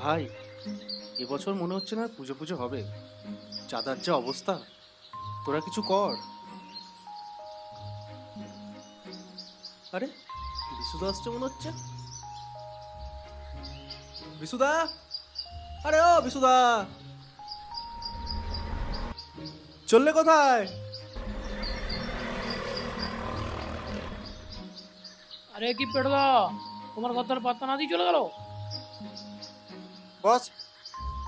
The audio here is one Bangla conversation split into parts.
ভাই, এবছর মনে হচ্ছে না পুজো পুজো হবে। চাঁদার যা অবস্থা, তোরা কিছু কর। আরে, বিশুদা আসছে মনে হচ্ছে। বিশুদা, আরে ও বিশুদা, চললে কোথায়? আরে কি পেটদা, তোমার কথার পাত্তা না দিয়ে চলে গেল। বস,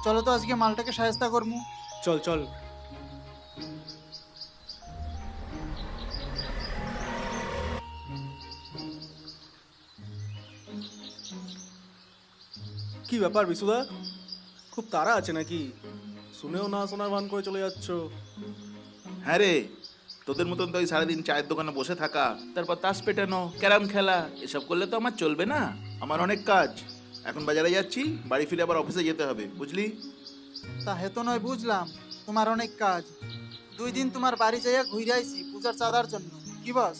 চলো তো আজকে মালটাকে সায়স্তা করমু। চল চল। কি ব্যাপার বিশুদা, খুব তাড়া আছে নাকি? শুনেও না শোনার ভান করে চলে যাচ্ছ। হ্যাঁ রে, তোদের মতন তো ওই সারাদিন চায়ের দোকানে বসে থাকা, তারপর তাস পেটানো, ক্যারাম খেলা, এসব করলে তো আমার চলবে না। আমার অনেক কাজ। এখন বাজারে যাচ্ছি, বাড়ি ফিরে আবার অফিসে যেতে হবে, বুঝলি? তা হেতো নয় বুঝলাম, তোমার অনেক কাজ। 2 দিন তোমার বাড়ি যাইয়া ঘুরে আইছি পূজার চাঁদার জন্য। কি বস?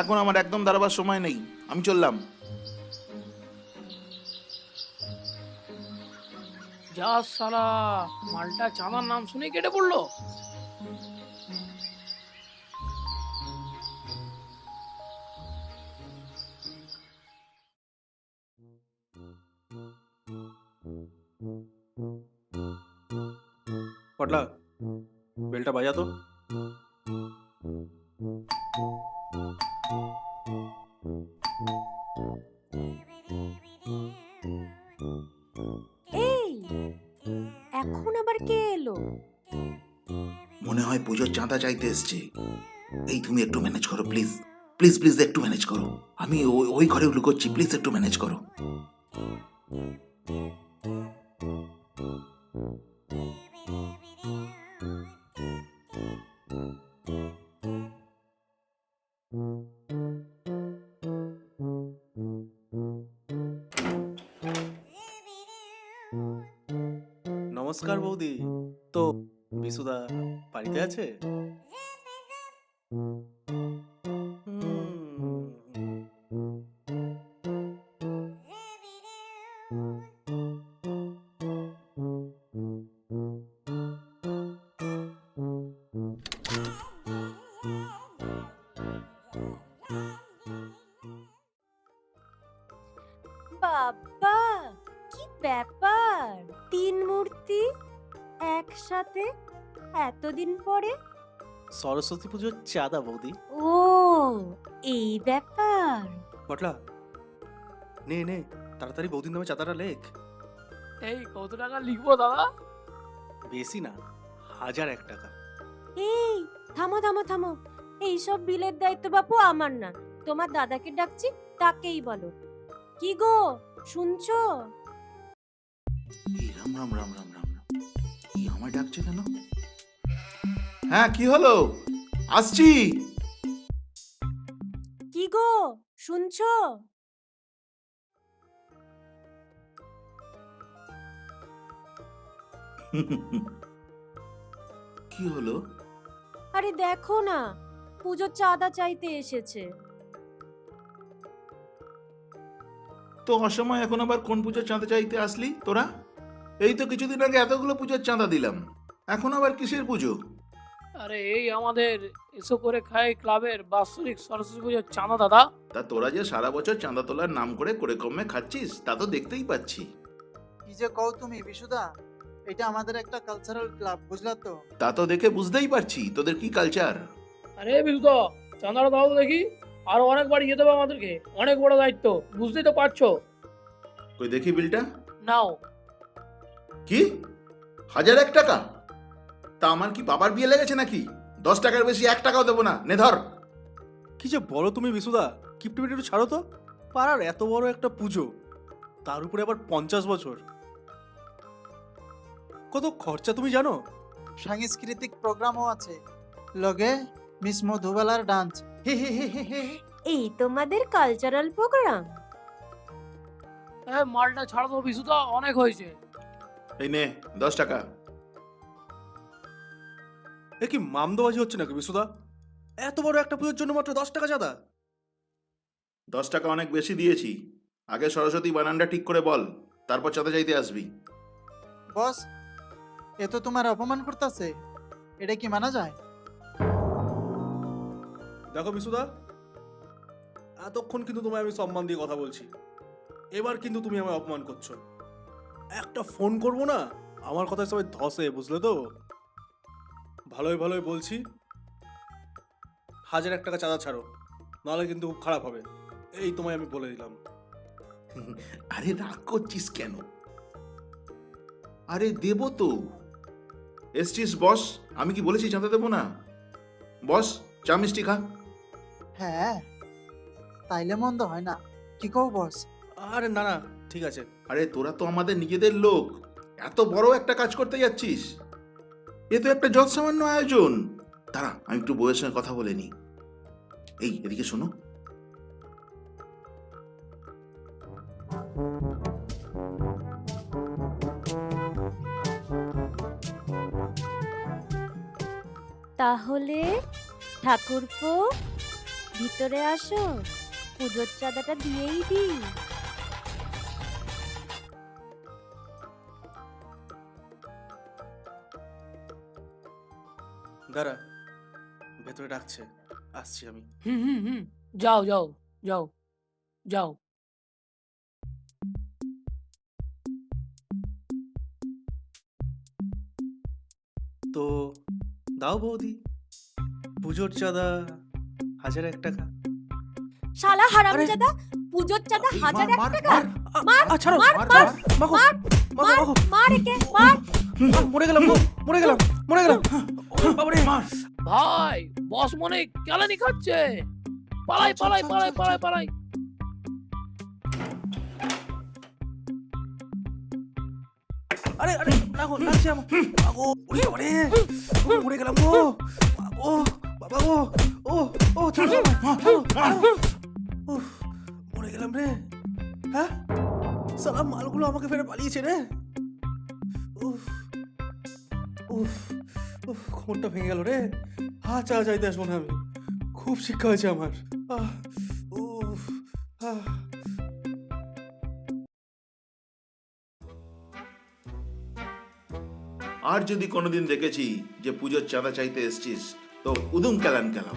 এখন আমার একদম দাঁড়াবার সময় নেই, আমি চললাম। যা সালা, মালটা চাঁদার নাম শুনে কেটে পড়লো। পটলা, বেলটা বাজা তো। এই, এখন আবার কে এলো? মনে হয় পুজোর চাঁদা চাইতে এসছে। এই তুমি একটু ম্যানেজ করো প্লিজ। প্লিজ প্লিজ একটু ম্যানেজ করো। আমি ওই ঘরে লুকোচ্ছি, প্লিজ একটু ম্যানেজ করো। নমস্কার বৌদি। তো বিশুদা বাড়িতে আছে? বাবা, কি ব্যাপার! 3 মূর্তি একসাথে এতদিন পরে? সরস্বতী পুজোর চাঁদা বৌদি। ও, এই ব্যাপার। পটলা, নে নে, তাড়াতাড়ি বৌদির নামে চাঁদাটা লেখ। এই কত টাকা লিখবো দাদা? বেশি না, 1001 টাকা। এই, থামো থামো থামো। এইসব বিলের দায়িত্ব বাপু আমার না, তোমার দাদাকে ডাকছি, তাকেই বলো। কি গো, শুনছো? এই রাম রাম রাম রাম রাম রাম, এই আমায় ডাকছে কেন? হ্যাঁ, কি হলো? আসছি। কি গো, শুনছো? কি হলো? আরে দেখো না, পুজোর চাঁদা চাইতে এসেছে। তো অসময় এখন আবার কোন পুজোর চাঁদা চাইতে আসলি তোরা? এই তো কিছুদিন আগে এতগুলো পুজোর চাঁদা দিলাম, এখন আবার কিসের পুজো? আরে এই আমাদের এসো করে খাই ক্লাবের বাৎসরিক সরস্বতী পুজোর চাঁদা দাদা। তা তোরা যে সারা বছর চাঁদা তোলার নাম করে করে কমে খাচ্ছিস, তা তো দেখতেই পাচ্ছি। কি যে কও তুমি বিশুদা, এটা আমাদের একটা কালচারাল ক্লাব, বুঝলা তো? তা তো দেখে বুঝতেই পারছি তোদের কি কালচার। আরে বিশুদা, চাঁদাটা দাও তো দেখি। আরো অনেক বাড়ি যেতে হবে আমাদেরকে, অনেক বড় দায়িত্ব, বুঝতেই তো পারছো। কই দেখি বিলটা। নাও। কি, 1001 টাকা? তা আমার কি বাবার বিয়ে লেগেছে নাকি? 10 টাকার বেশি 1 টাকাও দেবো না, নে ধর। কি যে বলো তুমি বিশুদা, কিপটিমিটি একটু ছাড়ো তো। পাড়ার এত বড় একটা পুজো, তার উপরে আবার 50 বছর, কত খরচা তুমি জানো? সাংস্কৃতিক প্রোগ্রামও আছে, লগে মিস মধুবালার ডান্স। হে হে হে হে হে। এই তোমাদের কালচারাল প্রোগ্রাম? মালটা ছাড়া তো বিশুদা, অনেক হয়েছে। এই নে 10 টাকা। এ কি মামদোবাজি হচ্ছে নাকি বিশুদা? এত বড় একটা পুজোর জন্য মাত্র 10 টাকা চাঁদা? 10 টাকা অনেক বেশি দিয়েছি। আগে সরস্বতী বানানটা ঠিক করে বল, তারপর চাঁদা চাইতে আসবি। বস, এ তো তোমার অপমান করতেছে, এটা কি মানা যায়? দেখো বিশুদা, এতক্ষণ কিন্তু তোমায় আমি সম্মান দিয়ে কথা বলছি, এবার কিন্তু তুমি আমায় অপমান করছো। একটা ফোন করবো না, আমার কথা সবাই ধসে, বুঝলে তো? ভালোই ভালোই বলছি, 1001 টাকা চাঁদা ছাড়ো, নাহলে কিন্তু খুব খারাপ হবে। এই তোমায় আমি বলে দিলাম। আরে রাগ করছিস কেন? আরে দেবো তো। এসছিস বস, আমি কি বলেছি চাঁদা দেবো না? বস, চা মিষ্টি খা। হ্যাঁ, তাইলে মন্দ হয় না, কি কও বস? আরে না না, ঠিক আছে। আরে তোরা তো আমাদের নিজেদের লোক, এত বড় একটা কাজ করতে যাচ্ছিস, এ তো একটা যৎ সামান্য আয়োজন। দাঁড়া, আমি একটু বউয়ের সঙ্গে কথা বলে নি। এই এদিকে শোনো। তাহলে ঠাকুরপো, ভিতরে আসো, পুজোর চাঁদাটা দিয়েই দিই। দাঁড়া, ভেতরে ডাকছে, আসছি আমি। হুম হুম হুম, যাও যাও যাও যাও। তো দাও বৌদি, পুজোর চাঁদা 1001 টাকা। শালা হারামজাদা, পুজোর চাঁদা এই, 1001 টাকা? ছাড়ো, মার, ছাড়ো, মার, মাগো, মার, মাগো, মার, মাগো। মার একে, মার। মরে গেলাম গো, মরে গেলাম, মরে গেলাম। ওরে বাবারে, মার। ভাই, বস মনে হয় কেলানি খাচ্ছে। পালাই চল, পালাই চল, পালাই চল, পালাই চল। পালাই। আরে আরে, না গো, লাগছে আমার। মাগো, ওরে বাবারে, মরে গেলাম গো। মাগো, বাবা গো, ও ও, ছাড়ো, ছাড়ো, ছাড়ো। উফ, মরে গেলাম রে। হ্যাঁ, সালা মালগুলো আমাকে ফেরে পালিয়েছে রে। উফ উফ উফ, ঘুমটা ভেঙে গেল রে। চা চাইতে আসবো না আমি, খুব শিক্ষা হয়েছে আমার। উফ, আর যদি কোনোদিন দেখেছি যে পুজোর চাঁদা চাইতে এসছিস, তো উদুম কেলাম কেলাম।